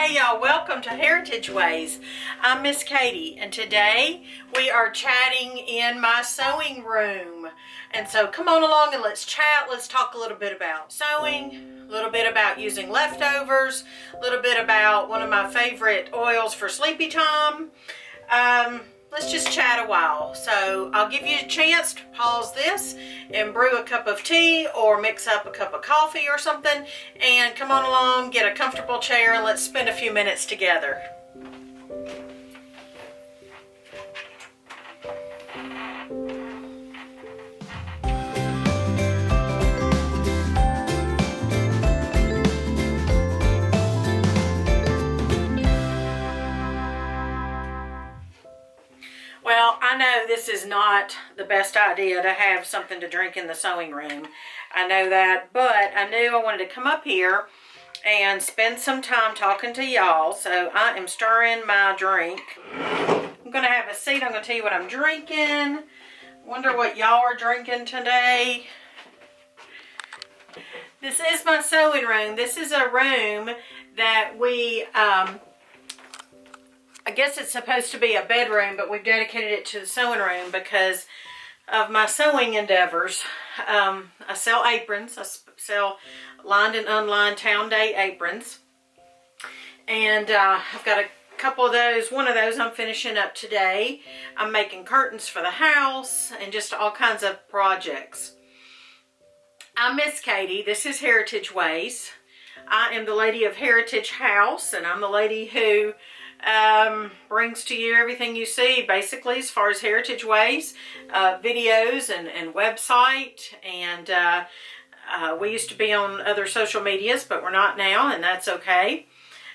Hey y'all, welcome to Heritage Ways. I'm Miss Katie, and today we are chatting in my sewing room. And so come on along and let's chat. Let's talk a little bit about sewing, a little bit about using leftovers, a little bit about one of my favorite oils for SleepyTime. Let's just chat a while. So I'll give you a chance to pause this and brew a cup of tea or mix up a cup of coffee or something, and come on along, get a comfortable chair, and let's spend a few minutes together. Well, I know this is not the best idea to have something to drink in the sewing room. I know that, but I knew I wanted to come up here and spend some time talking to y'all. So I am stirring my drink. I'm going to have a seat. I'm going to tell you what I'm drinking. Wonder what y'all are drinking today. This is my sewing room. This is a room that we... I guess it's supposed to be a bedroom, but we've dedicated it to the sewing room because of my sewing endeavors. I sell aprons. I sell lined and unlined Town Day aprons. And I've got a couple of those. One of those I'm finishing up today. I'm making curtains for the house and just all kinds of projects. I'm Miss Katie. This is Heritage Ways. I am the lady of Heritage House, and I'm the lady who brings to you everything you see basically as far as Heritage Ways, videos and website, and we used to be on other social medias, but we're not now, and that's okay.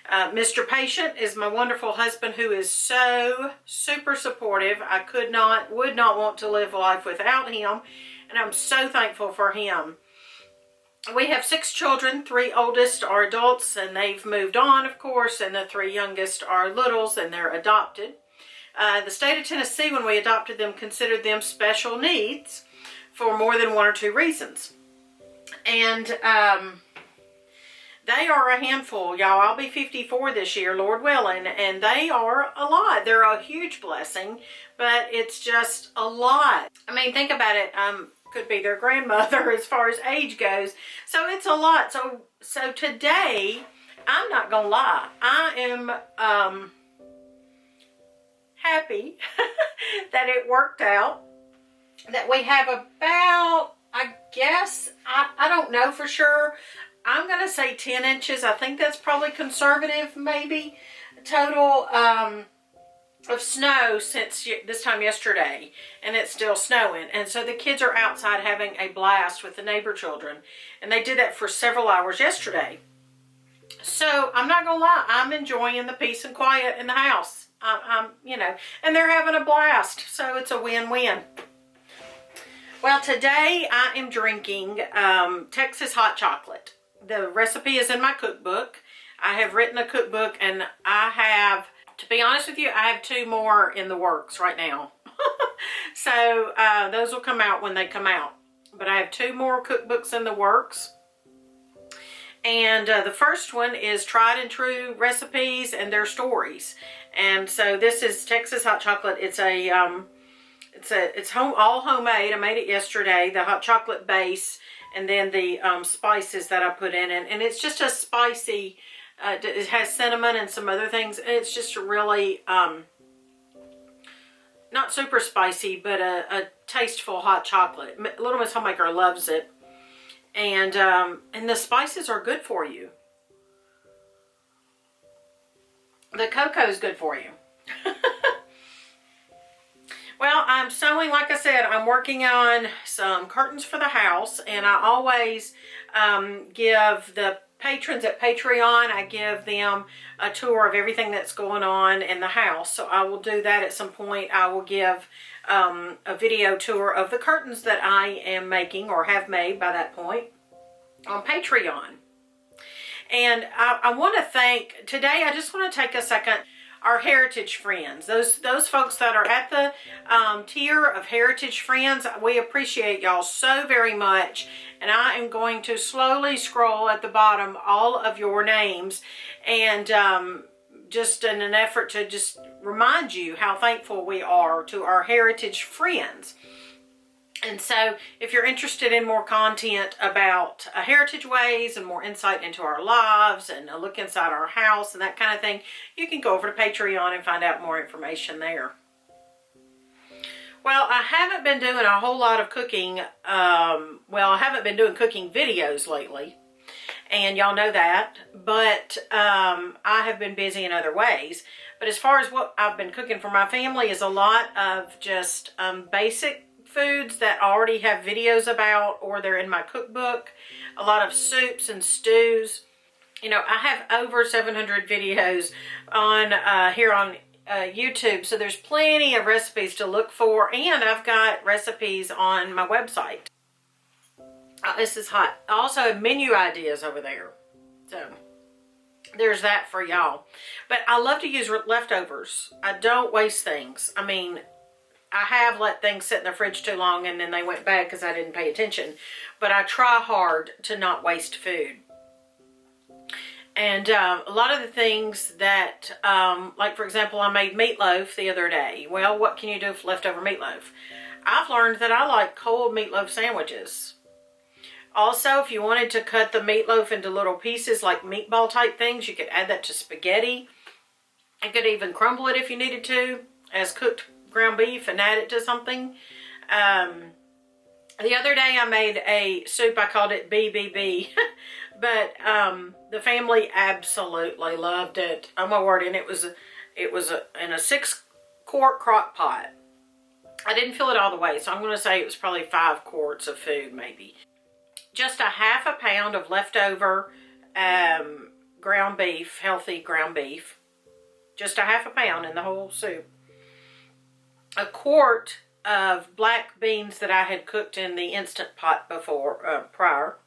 Mr. Patient is my wonderful husband who is so super supportive. I would not want to live life without him, and I'm so thankful for him. We have 6 children. 3 oldest are adults, and they've moved on, of course, and the 3 youngest are littles, and they're adopted. The state of Tennessee, when we adopted them, considered them special needs for more than 1 or 2 reasons. And they are a handful, y'all. I'll be 54 this year, Lord willing, and they are a lot. They're a huge blessing, but it's just a lot. I mean, think about it. Could be their grandmother as far as age goes. So it's a lot. So today, I'm not gonna lie, I am happy that it worked out. That we have about, I guess, I don't know for sure. I'm gonna say 10 inches. I think that's probably conservative, maybe. Total of snow since this time yesterday, and it's still snowing, and so the kids are outside having a blast with the neighbor children, and they did that for several hours yesterday. So I'm not gonna lie, I'm enjoying the peace and quiet in the house. I'm you know, and they're having a blast, so it's a win-win. Well, today I am drinking Texas hot chocolate. The recipe is in my cookbook. I have written a cookbook, and I have, to be honest with you, I have 2 more in the works right now. So those will come out when they come out. But I have 2 more cookbooks in the works. And the first one is tried and true recipes and their stories. And so this is Texas hot chocolate. It's all homemade. I made it yesterday. The hot chocolate base, and then the spices that I put in, and it's just a spicy. It has cinnamon and some other things. It's just really, not super spicy, but a tasteful hot chocolate. Little Miss Homemaker loves it. And the spices are good for you. The cocoa is good for you. Well, I'm sewing, like I said, I'm working on some curtains for the house, and I always give the patrons at Patreon, I give them a tour of everything that's going on in the house. So I will do that at some point. I will give a video tour of the curtains that I am making or have made by that point on Patreon. And I want to thank, today I just want to take a second. our heritage friends, those folks that are at the tier of heritage friends. We appreciate y'all so very much, and I am going to slowly scroll at the bottom all of your names, and just in an effort to just remind you how thankful we are to our heritage friends. And so if you're interested in more content about heritage ways and more insight into our lives and a look inside our house and that kind of thing, you can go over to Patreon and find out more information there. Well, I haven't been doing a whole lot of cooking. I haven't been doing cooking videos lately, and y'all know that. But I have been busy in other ways. But as far as what I've been cooking for my family is a lot of just basic foods that I already have videos about, or they're in my cookbook. A lot of soups and stews. You know, I have over 700 videos on here on YouTube, so there's plenty of recipes to look for, and I've got recipes on my website. This is hot. I also have menu ideas over there, so there's that for y'all. But I love to use leftovers. I don't waste things. I mean, I have let things sit in the fridge too long and then they went bad because I didn't pay attention. But I try hard to not waste food. And a lot of the things that, like for example, I made meatloaf the other day. Well, what can you do with leftover meatloaf? I've learned that I like cold meatloaf sandwiches. Also, if you wanted to cut the meatloaf into little pieces like meatball type things, you could add that to spaghetti. You could even crumble it if you needed to as cooked ground beef and add it to something. The other day I made a soup. I called it Bea V. But the family absolutely loved it. Oh my word! And it was in a 6-quart crock pot. I didn't fill it all the way, so I'm going to say it was probably 5 quarts of food, maybe. Just a half a pound of leftover ground beef, healthy ground beef. Just a half a pound in the whole soup. A quart of black beans that I had cooked in the Instant Pot before, prior.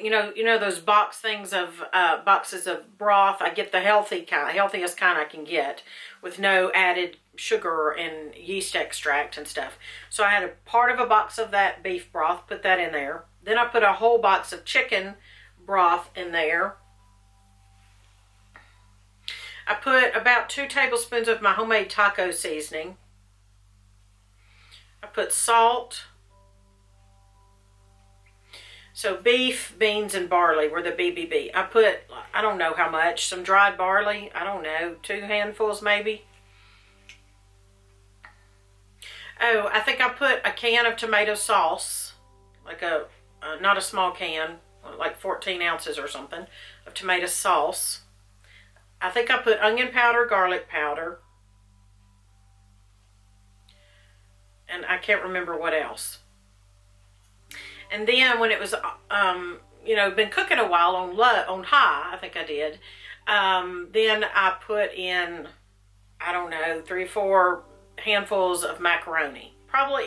You know those box things of boxes of broth. I get the healthiest kind I can get, with no added sugar and yeast extract and stuff. So I had a part of a box of that beef broth, put that in there. Then I put a whole box of chicken broth in there. I put about 2 tablespoons of my homemade taco seasoning. I put salt. So beef, beans, and barley were the BBB. I put, I don't know how much, some dried barley. I don't know, 2 handfuls maybe. Oh, I think I put a can of tomato sauce, like not a small can, like 14 ounces or something of tomato sauce. I think I put onion powder, garlic powder, and I can't remember what else. And then when it was, been cooking a while on high, I think I did, then I put in, I don't know, 3 or 4 handfuls of macaroni.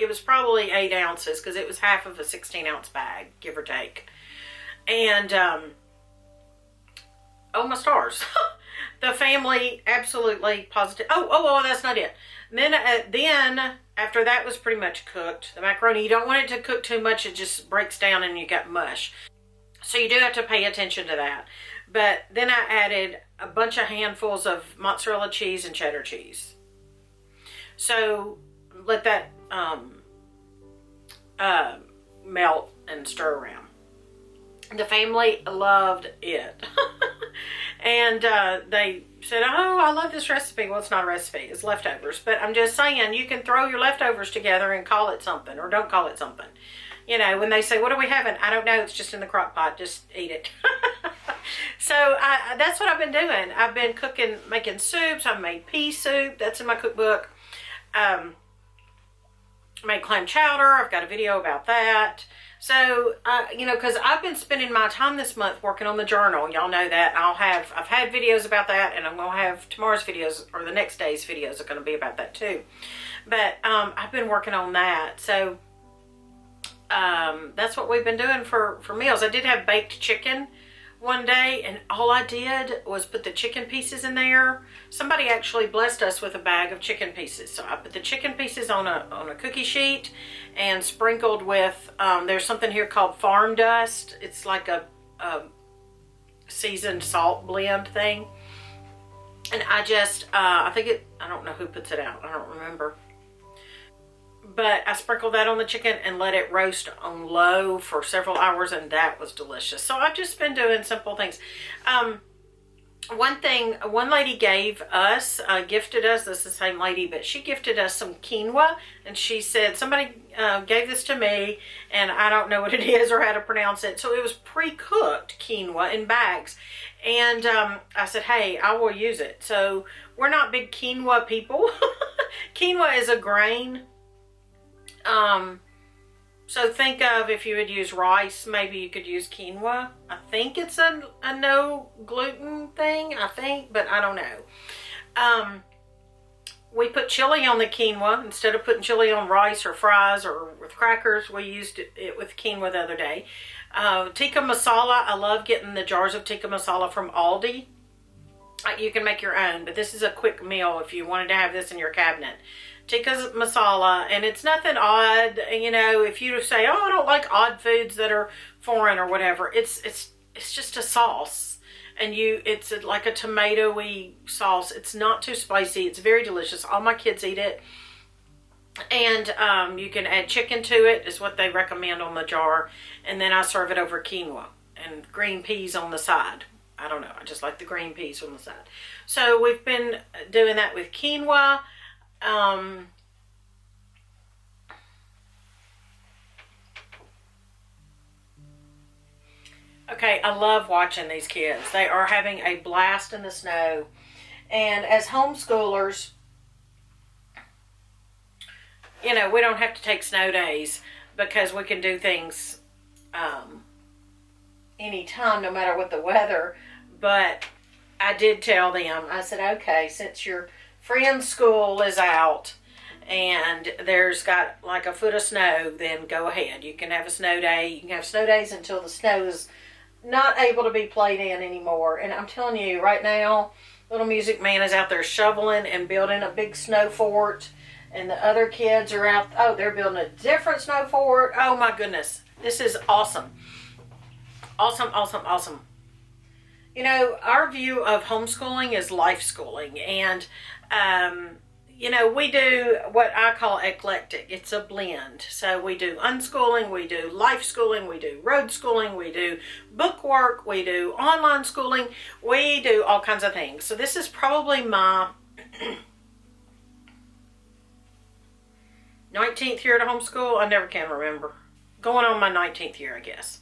It was probably 8 ounces because it was half of a 16-ounce bag, give or take. And, oh my stars. The family absolutely positive. Oh, that's not it. And then after that was pretty much cooked, the macaroni, you don't want it to cook too much. It just breaks down and you got mush. So you do have to pay attention to that. But then I added a bunch of handfuls of mozzarella cheese and cheddar cheese. So let that melt and stir around. The family loved it. And they said, oh, I love this recipe. Well, it's not a recipe. It's leftovers. But I'm just saying, you can throw your leftovers together and call it something, or don't call it something. You know, when they say, what are we having? I don't know. It's just in the crock pot. Just eat it. So that's what I've been doing. I've been cooking, making soups. I've made pea soup. That's in my cookbook. Made clam chowder. I've got a video about that. So, because I've been spending my time this month working on the journal. Y'all know that. I've had videos about that, and I'm going to have tomorrow's videos, or the next day's videos are going to be about that too. But I've been working on that. So, that's what we've been doing for meals. I did have baked chicken one day, and all I did was put the chicken pieces in there. Somebody actually blessed us with a bag of chicken pieces. So I put the chicken pieces on a cookie sheet and sprinkled with, there's something here called farm dust. It's like a seasoned salt blend thing. And I just, I don't know who puts it out. I don't remember. But I sprinkled that on the chicken and let it roast on low for several hours, and that was delicious. So I've just been doing simple things. One lady gave us, gifted us, this is the same lady, but she gifted us some quinoa, and she said, somebody gave this to me, and I don't know what it is or how to pronounce it. So it was pre-cooked quinoa in bags. And I said, hey, I will use it. So we're not big quinoa people. Quinoa is a grain. So think of, if you would use rice, maybe you could use quinoa. I think it's a no gluten thing, but I don't know. We put chili on the quinoa. Instead of putting chili on rice or fries or with crackers, we used it with quinoa the other day. Tikka masala, I love getting the jars of tikka masala from Aldi. You can make your own, but this is a quick meal if you wanted to have this in your cabinet. Tikka masala, and it's nothing odd. You know, if you say, oh, I don't like odd foods that are foreign or whatever, it's just a sauce, and it's like a tomatoey sauce. It's not too spicy. It's very delicious. All my kids eat it, and you can add chicken to it, is what they recommend on the jar, and then I serve it over quinoa and green peas on the side. I don't know. I just like the green peas on the side. So we've been doing that with quinoa. Okay, I love watching these kids. They are having a blast in the snow. And as homeschoolers, you know, we don't have to take snow days because we can do things anytime, no matter what the weather. But I did tell them, I said, okay, since your friend's school is out and there's got like a foot of snow, then go ahead. You can have a snow day. You can have snow days until the snow is not able to be played in anymore. And I'm telling you, right now, Little Music Man is out there shoveling and building a big snow fort. And the other kids are out, oh, they're building a different snow fort. Oh my goodness. This is awesome. Awesome, awesome, awesome. You know, our view of homeschooling is life schooling. And, you know, we do what I call eclectic. It's a blend. So we do unschooling, we do life schooling, we do road schooling, we do book work, we do online schooling, we do all kinds of things. So this is probably my 19th year to homeschool. I never can remember. Going on my 19th year, I guess.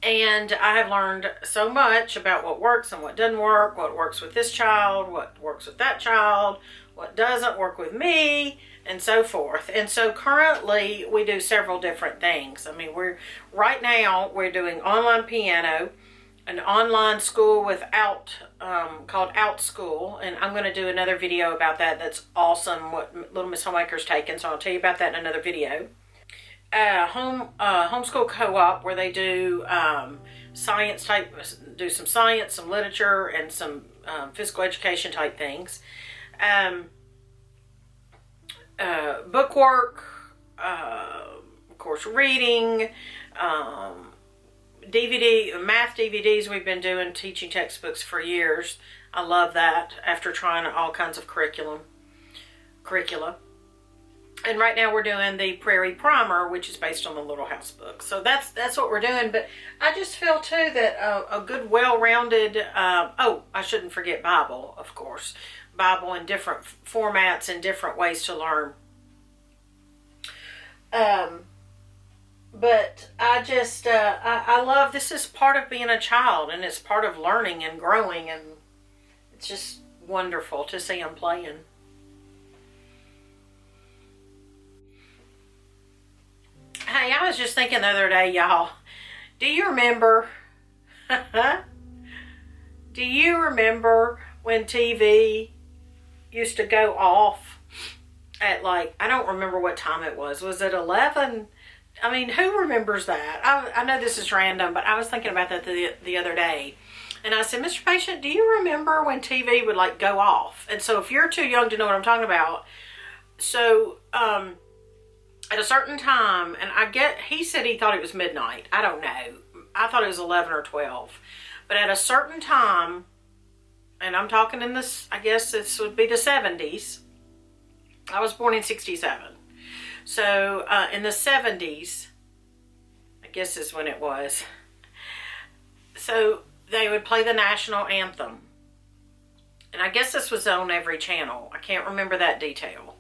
And I have learned so much about what works and what doesn't work, what works with this child, what works with that child, what doesn't work with me, and so forth. And so currently we do several different things. I mean, right now we're doing online piano, an online school called Out School, and I'm going to do another video about that. That's awesome, what Little Miss Homemaker's taken, so I'll tell you about that in another video. Homeschool co-op, where they do science type, do some science, some literature, and some physical education type things. Book work, of course, reading, math DVDs. We've been doing teaching textbooks for years. I love that, after trying all kinds of curricula. And right now we're doing the Prairie Primer, which is based on the Little House book. So that's what we're doing. But I just feel too that a good, well-rounded, I shouldn't forget Bible, of course. Bible in different formats and different ways to learn. But I just, I love, this is part of being a child, and it's part of learning and growing, and it's just wonderful to see them playing. Hey, I was just thinking the other day, y'all, do you remember when TV used to go off at, like, I don't remember what time it was. Was it 11? I mean, who remembers that? I know this is random, but I was thinking about that the other day. And I said, Mr. Patient, do you remember when TV would like go off? And so if you're too young to know what I'm talking about, so at a certain time, and he said he thought it was midnight. I don't know. I thought it was 11 or 12. But at a certain time, and I'm talking in this, I guess this would be the 70s. I was born in 67. So in the 70s, I guess is when it was. So they would play the national anthem. And I guess this was on every channel. I can't remember that detail.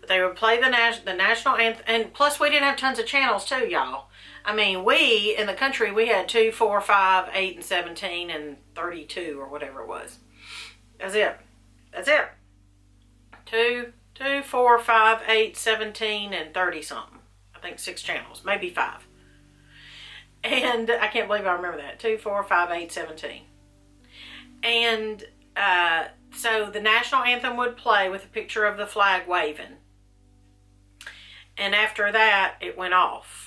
But they would play the national anthem. And plus we didn't have tons of channels too, y'all. I mean, we, in the country, we had 2, 4, 5, 8, and 17, and 32, or whatever it was. That's it. That's it. 2, 4, 5, 8, 17, and 30 something. I think 6 channels, maybe 5. And I can't believe I remember that. 2, 4, 5, 8, 17. And so the national anthem would play with a picture of the flag waving. And after that, it went off.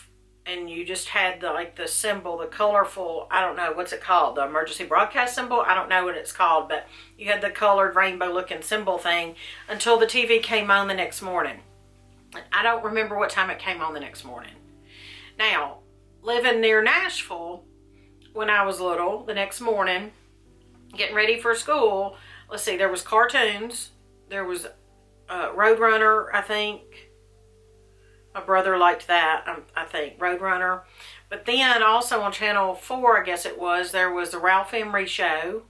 And you just had the symbol, the colorful, I don't know, what's it called? The emergency broadcast symbol? I don't know what it's called, but you had the colored rainbow looking symbol thing until the TV came on the next morning. I don't remember what time it came on the next morning. Now, living near Nashville, when I was little, the next morning, getting ready for school, let's see, there was cartoons, there was Roadrunner, I think. My brother liked that, I think, Roadrunner. But then also on Channel 4, I guess it was, there was the Ralph Emery Show.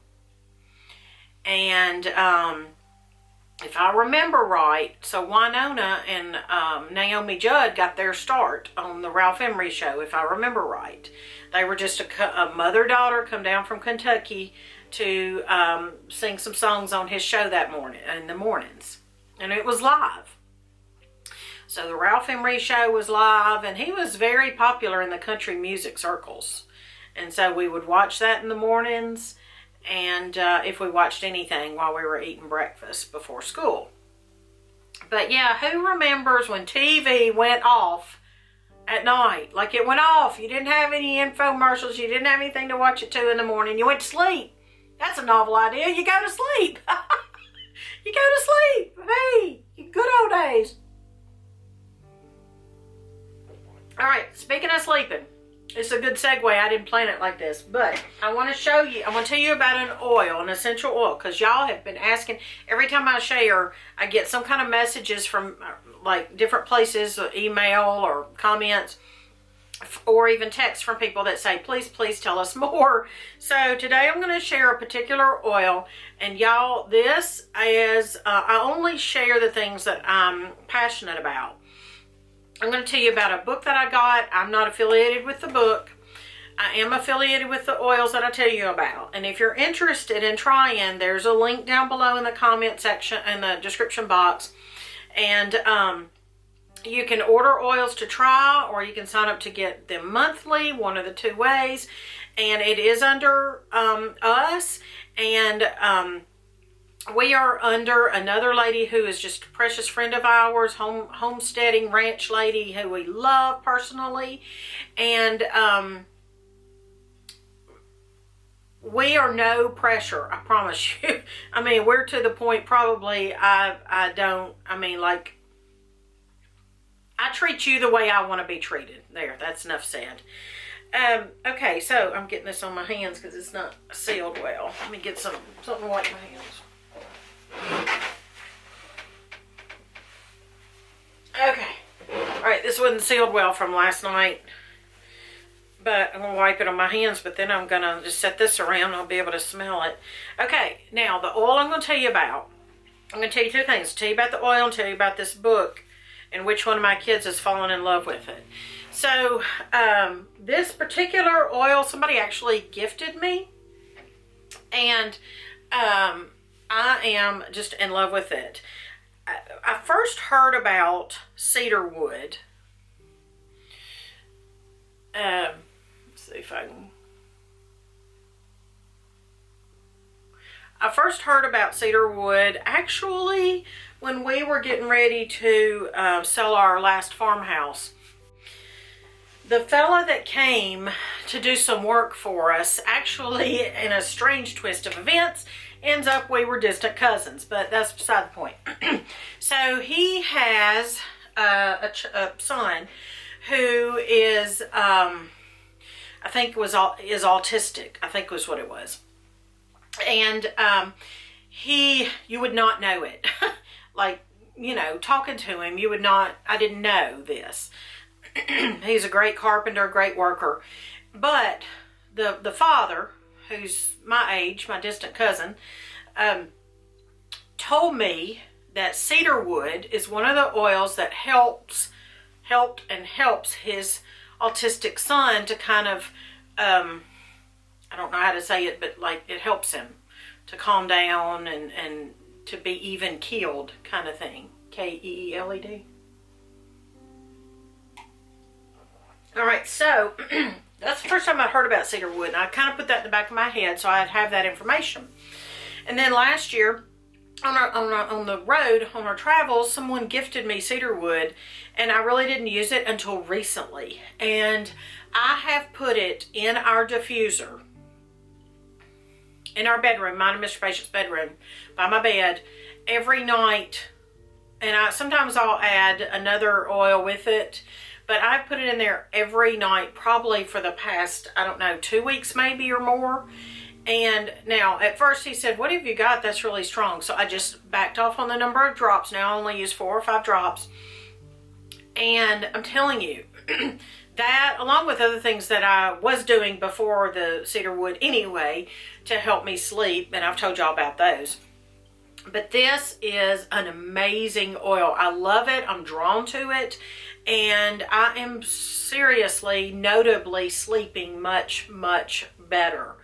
And if I remember right, so Wynonna and Naomi Judd got their start on the Ralph Emery Show, if I remember right. They were just a mother-daughter come down from Kentucky to sing some songs on his show that morning, in the mornings. And it was live. So the Ralph Emery Show was live, and he was very popular in the country music circles. And so we would watch that in the mornings, and if we watched anything while we were eating breakfast before school. But yeah, who remembers when TV went off at night? Like it went off. You didn't have any infomercials. You didn't have anything to watch at 2 in the morning. You went to sleep. That's a novel idea. You go to sleep. You go to sleep. Hey, good old days. All right, speaking of sleeping, it's a good segue. I didn't plan it like this, but I want to show you, I want to tell you about an oil, an essential oil, because y'all have been asking. Every time I share, I get some kind of messages from like different places, email or comments, or even text from people that say, please tell us more. So today I'm going to share a particular oil, and y'all, this is, I only share the things that I'm passionate about. I'm going to tell you about a book that I got. I'm not affiliated with the book. I am affiliated with the oils that I tell you about. And if you're interested in trying, there's a link down below in the comment section, in the description box. And you can order oils to try, or you can sign up to get them monthly, one of the 2 ways. And it is under us. And we are under another lady who is just a precious friend of ours, homesteading ranch lady who we love personally. And we are no pressure, I promise you. I mean, we're to the point probably I treat you the way I want to be treated. There, that's enough said. Okay, so I'm getting this on my hands because it's not sealed well. Let me get something to wipe my hands. Okay. Alright, this wasn't sealed well from last night. But I'm going to wipe it on my hands, but then I'm going to just set this around and I'll be able to smell it. Okay, now the oil I'm going to tell you about. I'm going to tell you 2 things. Tell you about the oil and tell you about this book and which one of my kids has fallen in love with it. So, this particular oil, somebody actually gifted me. And I am just in love with it. I first heard about Cedarwood. Let's see if I can. I first heard about Cedarwood actually when we were getting ready to sell our last farmhouse. The fella that came to do some work for us, actually, in a strange twist of events, ends up we were distant cousins, but that's beside the point. So he has a son who is, I think is autistic, I think was what it was. And you would not know it. Like, you know, talking to him, you would not, I didn't know this. He's a great carpenter, great worker. But the father, who's my age, my distant cousin, told me that cedarwood is one of the oils that helps his autistic son to kind of, I don't know how to say it, but like it helps him to calm down and to be even keeled kind of thing. Keeled. All right, so that's the first time I heard about cedarwood, and I kind of put that in the back of my head so I'd have that information. And then last year, on the road, on our travels, someone gifted me cedarwood, and I really didn't use it until recently. And I have put it in our diffuser, in our bedroom, mine and Mr. Patient's bedroom, by my bed, every night. And sometimes I'll add another oil with it. But I've put it in there every night, probably for the past, I don't know, 2 weeks maybe or more. And now, at first he said, what have you got that's really strong? So I just backed off on the number of drops. Now I only use 4 or 5 drops. And I'm telling you, that, along with other things that I was doing before the cedarwood anyway, to help me sleep, and I've told y'all about those. But this is an amazing oil. I love it. I'm drawn to it. And I am seriously, notably sleeping much, much better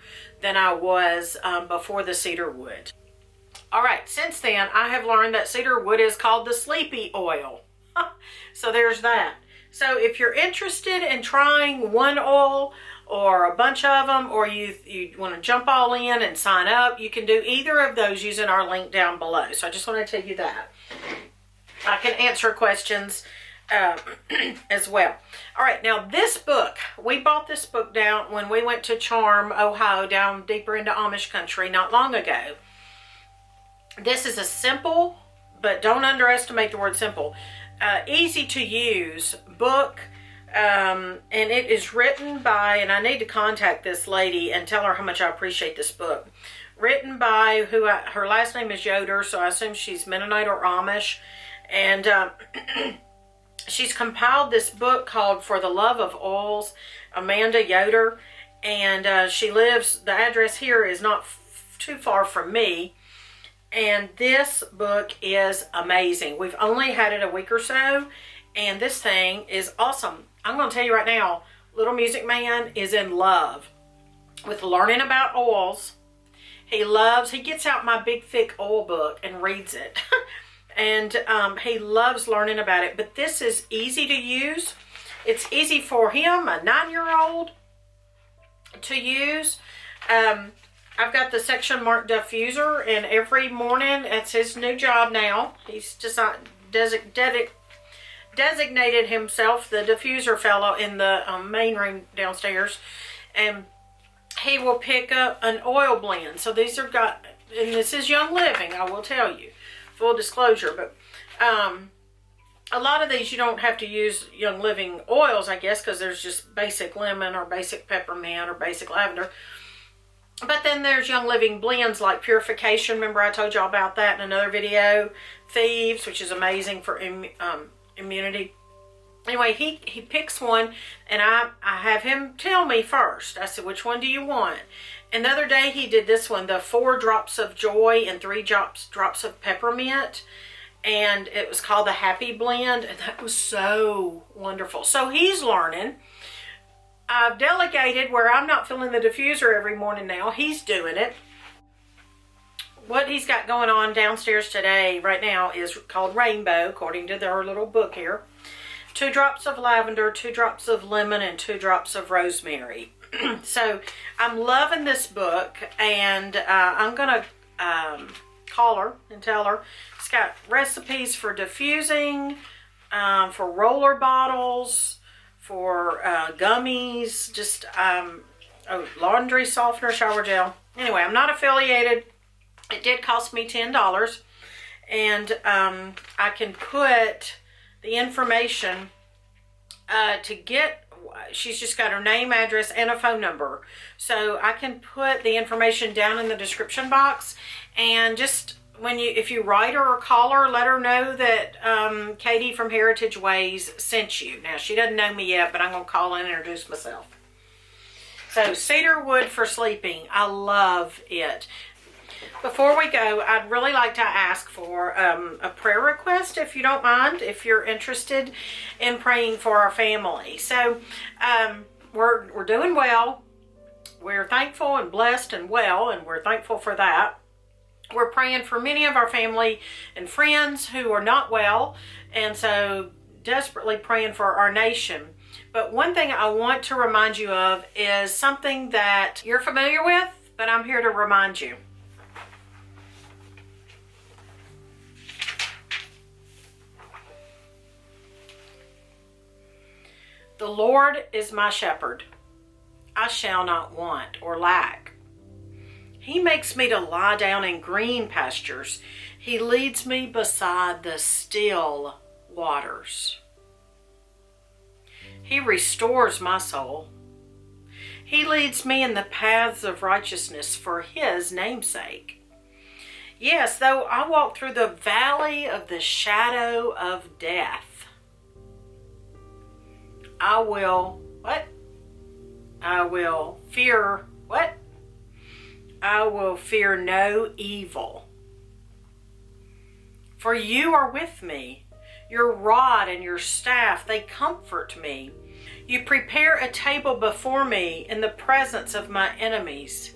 than I was before the cedarwood. All right, since then, I have learned that cedarwood is called the sleepy oil. So there's that. So if you're interested in trying one oil or a bunch of them, or you want to jump all in and sign up, you can do either of those using our link down below. So I just want to tell you that. I can answer questions as well. All right, now this book, we bought this book down when we went to Charm, Ohio, down deeper into Amish country not long ago. This is a simple, but don't underestimate the word simple, easy to use book, and it is written by, and I need to contact this lady and tell her how much I appreciate this book. Written by her last name is Yoder, so I assume she's Mennonite or Amish, and she's compiled this book called For the Love of Oils, Amanda Yoder, and she lives, the address here is not too far from me, and this book is amazing. We've only had it a week or so, and this thing is awesome. I'm going to tell you right now, Little Music Man is in love with learning about oils. He gets out my big thick oil book and reads it. And he loves learning about it. But this is easy to use. It's easy for him, a 9-year-old, to use. I've got the section marked diffuser, and every morning, it's his new job now. He's just designated himself the diffuser fellow in the main room downstairs. And he will pick up an oil blend. So these are and this is Young Living, I will tell you. Full disclosure, but a lot of these you don't have to use Young Living oils, I guess, because there's just basic lemon or basic peppermint or basic lavender. But then there's Young Living blends like Purification. Remember I told y'all about that in another video. Thieves, which is amazing for immunity. Anyway, he picks one, and I have him tell me first. I said, which one do you want? And the other day he did this one, the 4 drops of joy and 3 drops of peppermint. And it was called the Happy Blend. And that was so wonderful. So he's learning. I've delegated where I'm not filling the diffuser every morning now. He's doing it. What he's got going on downstairs today, right now, is called Rainbow, according to their little book here. 2 drops of lavender, 2 drops of lemon, and 2 drops of rosemary. So I'm loving this book, and I'm going to call her and tell her. It's got recipes for diffusing, for roller bottles, for gummies, just laundry softener, shower gel. Anyway, I'm not affiliated. It did cost me $10. And I can put the information to get, she's just got her name, address, and a phone number. So I can put the information down in the description box, and just if you write her or call her, let her know that Katie from HomeHeritageHope sent you. Now, she doesn't know me yet, but I'm going to call and introduce myself. So, Cedarwood for sleeping. I love it. Before we go, I'd really like to ask for a prayer request, if you don't mind, if you're interested in praying for our family. So, we're doing well. We're thankful and blessed and well, and we're thankful for that. We're praying for many of our family and friends who are not well, and so desperately praying for our nation. But one thing I want to remind you of is something that you're familiar with, but I'm here to remind you. The Lord is my shepherd. I shall not want or lack. He makes me to lie down in green pastures. He leads me beside the still waters. He restores my soul. He leads me in the paths of righteousness for his name's sake. Yes, though I walk through the valley of the shadow of death, I will, what? I will fear, what? I will fear no evil. For you are with me. Your rod and your staff, they comfort me. You prepare a table before me in the presence of my enemies.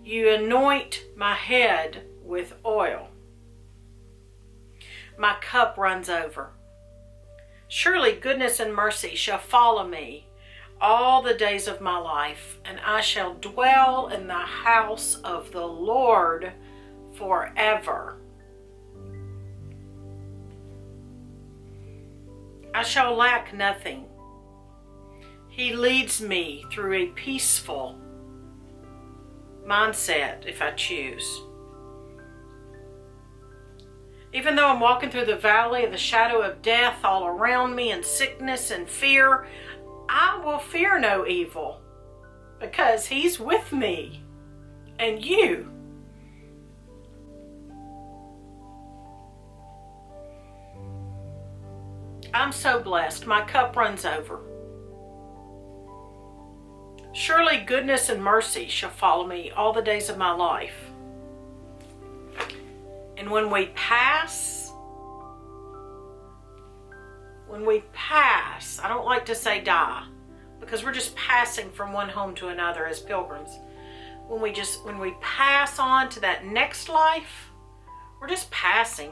You anoint my head with oil. My cup runs over. Surely goodness and mercy shall follow me all the days of my life, and I shall dwell in the house of the Lord forever. I shall lack nothing. He leads me through a peaceful mindset if I choose. Even though I'm walking through the valley of the shadow of death all around me, and sickness and fear, I will fear no evil, because he's with me and you. I'm so blessed. My cup runs over. Surely goodness and mercy shall follow me all the days of my life. And when we pass, I don't like to say die, because we're just passing from one home to another as pilgrims. When we pass on to that next life, we're just passing.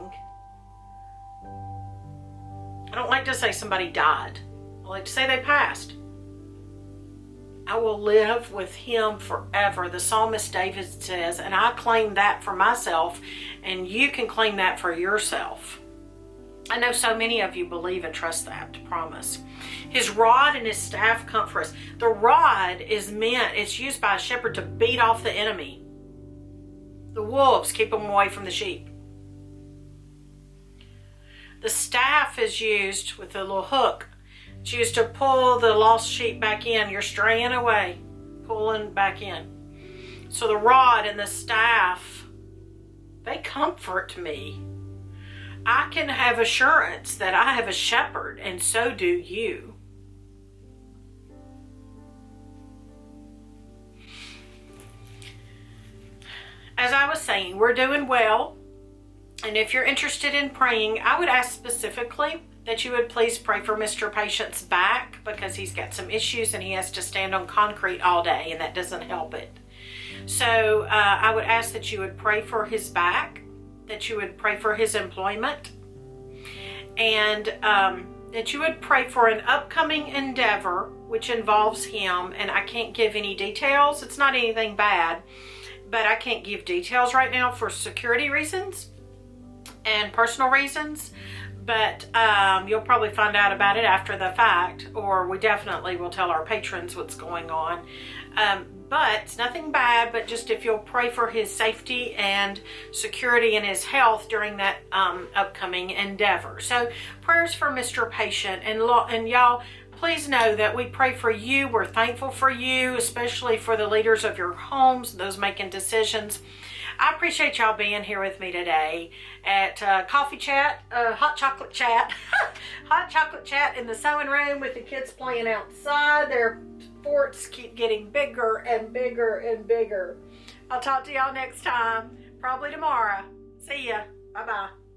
I don't like to say somebody died. I like to say they passed. I will live with him forever. The psalmist David says, and I claim that for myself, and you can claim that for yourself. I know so many of you believe and trust that promise. His rod and his staff comfort us. The rod it's used by a shepherd to beat off the enemy. The wolves, keep them away from the sheep. The staff is used with a little hook. It's used to pull the lost sheep back in. You're straying away, pulling back in. So the rod and the staff, they comfort me. I can have assurance that I have a shepherd, and so do you. As I was saying, we're doing well. And if you're interested in praying, I would ask specifically that you would please pray for Mr. Patient's back, because he's got some issues and he has to stand on concrete all day, and that doesn't help it. So I would ask that you would pray for his back, that you would pray for his employment, and that you would pray for an upcoming endeavor which involves him. And I can't give any details. It's not anything bad, but I can't give details right now for security reasons and personal reasons. but you'll probably find out about it after the fact, or we definitely will tell our patrons what's going on. But it's nothing bad, but just if you'll pray for his safety and security and his health during that upcoming endeavor. So prayers for Mr. Patient, and y'all, please know that we pray for you. We're thankful for you, especially for the leaders of your homes, those making decisions. I appreciate y'all being here with me today at coffee chat, hot chocolate chat, hot chocolate chat in the sewing room with the kids playing outside. Their forts keep getting bigger and bigger and bigger. I'll talk to y'all next time, probably tomorrow. See ya. Bye-bye.